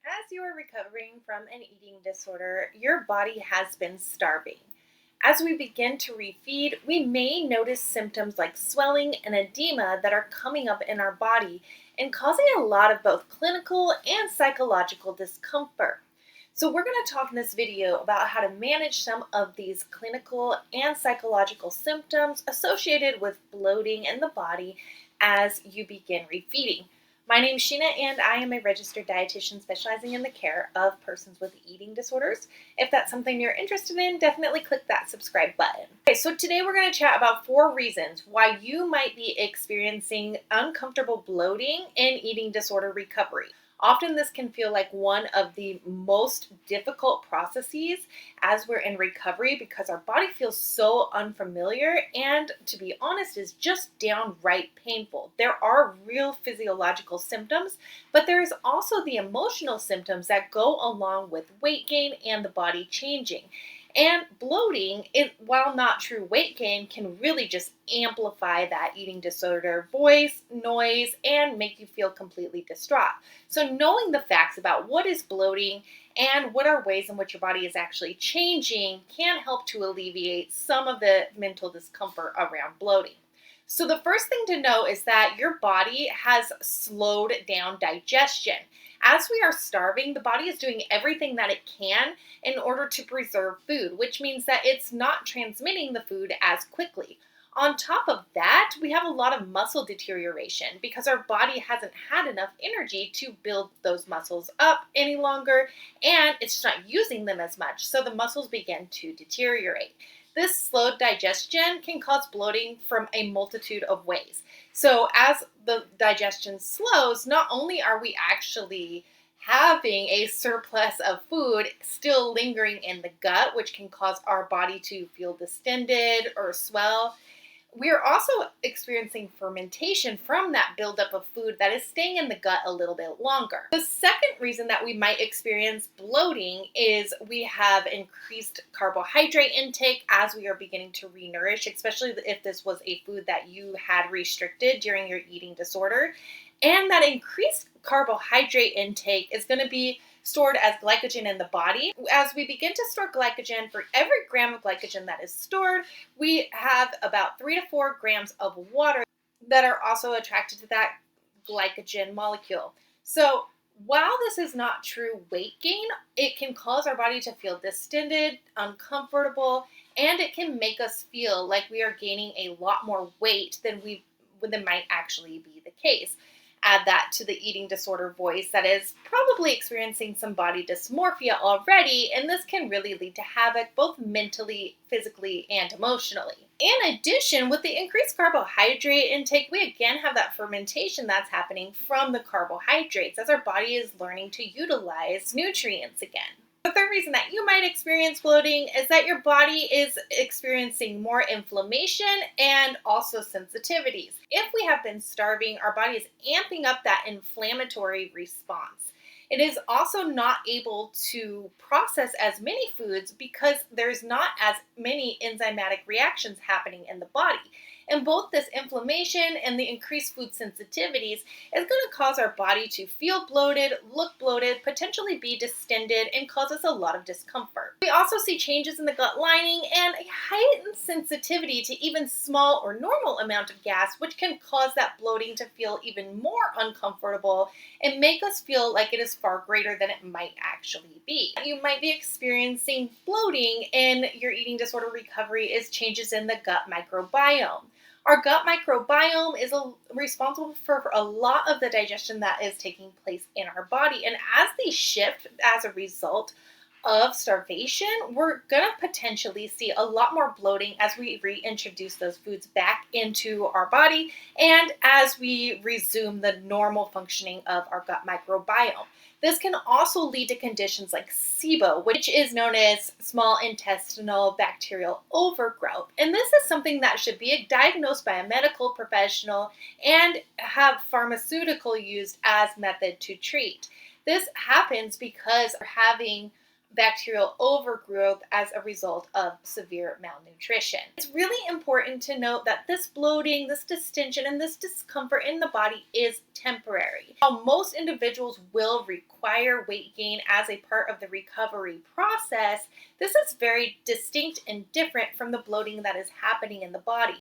As you are recovering from an eating disorder, your body has been starving. As we begin to refeed, we may notice symptoms like swelling and edema that are coming up in our body and causing a lot of both clinical and psychological discomfort. So, we're going to talk in this video about how to manage some of these clinical and psychological symptoms associated with bloating in the body as you begin refeeding. My name is Shena, and I am a registered dietitian specializing in the care of persons with eating disorders. If that's something you're interested in, definitely click that subscribe button. Okay, so today we're going to chat about 4 reasons why you might be experiencing uncomfortable bloating in eating disorder recovery. Often this can feel like one of the most difficult processes as we're in recovery because our body feels so unfamiliar and, to be honest, is just downright painful. There are real physiological symptoms, but there is also the emotional symptoms that go along with weight gain and the body changing. And bloating, while not true weight gain, can really just amplify that eating disorder voice, noise, and make you feel completely distraught. So knowing the facts about what is bloating and what are ways in which your body is actually changing can help to alleviate some of the mental discomfort around bloating. So the first thing to know is that your body has slowed down digestion. As we are starving, the body is doing everything that it can in order to preserve food, which means that it's not transmitting the food as quickly. On top of that, we have a lot of muscle deterioration because our body hasn't had enough energy to build those muscles up any longer, and it's just not using them as much, so the muscles begin to deteriorate. This slowed digestion can cause bloating from a multitude of ways. So as the digestion slows, not only are we actually having a surplus of food still lingering in the gut, which can cause our body to feel distended or swell, we're also experiencing fermentation from that buildup of food that is staying in the gut a little bit longer. The second reason that we might experience bloating is we have increased carbohydrate intake as we are beginning to renourish, especially if this was a food that you had restricted during your eating disorder. And that increased carbohydrate intake is going to be stored as glycogen in the body. As we begin to store glycogen, for every gram of glycogen that is stored, we have about 3 to 4 grams of water that are also attracted to that glycogen molecule. So while this is not true weight gain, it can cause our body to feel distended, uncomfortable, and it can make us feel like we are gaining a lot more weight than might actually be the case. Add that to the eating disorder voice that is probably experiencing some body dysmorphia already, and this can really lead to havoc both mentally, physically, and emotionally. In addition, with the increased carbohydrate intake, we again have that fermentation that's happening from the carbohydrates as our body is learning to utilize nutrients again. The third reason that you might experience bloating is that your body is experiencing more inflammation and also sensitivities. If we have been starving, our body is amping up that inflammatory response. It is also not able to process as many foods because there's not as many enzymatic reactions happening in the body. And both this inflammation and the increased food sensitivities is going to cause our body to feel bloated, look bloated, potentially be distended, and cause us a lot of discomfort. We also see changes in the gut lining and a heightened sensitivity to even small or normal amount of gas, which can cause that bloating to feel even more uncomfortable and make us feel like it is far greater than it might actually be. You might be experiencing bloating in your eating disorder recovery is changes in the gut microbiome. Our gut microbiome is responsible for a lot of the digestion that is taking place in our body. And as they shift as a result of starvation, we're going to potentially see a lot more bloating as we reintroduce those foods back into our body and as we resume the normal functioning of our gut microbiome. This can also lead to conditions like SIBO, which is known as small intestinal bacterial overgrowth. And this is something that should be diagnosed by a medical professional and have pharmaceutical used as method to treat. This happens because we're having bacterial overgrowth as a result of severe malnutrition. It's really important to note that this bloating, this distension, and this discomfort in the body is temporary. While most individuals will require weight gain as a part of the recovery process, this is very distinct and different from the bloating that is happening in the body.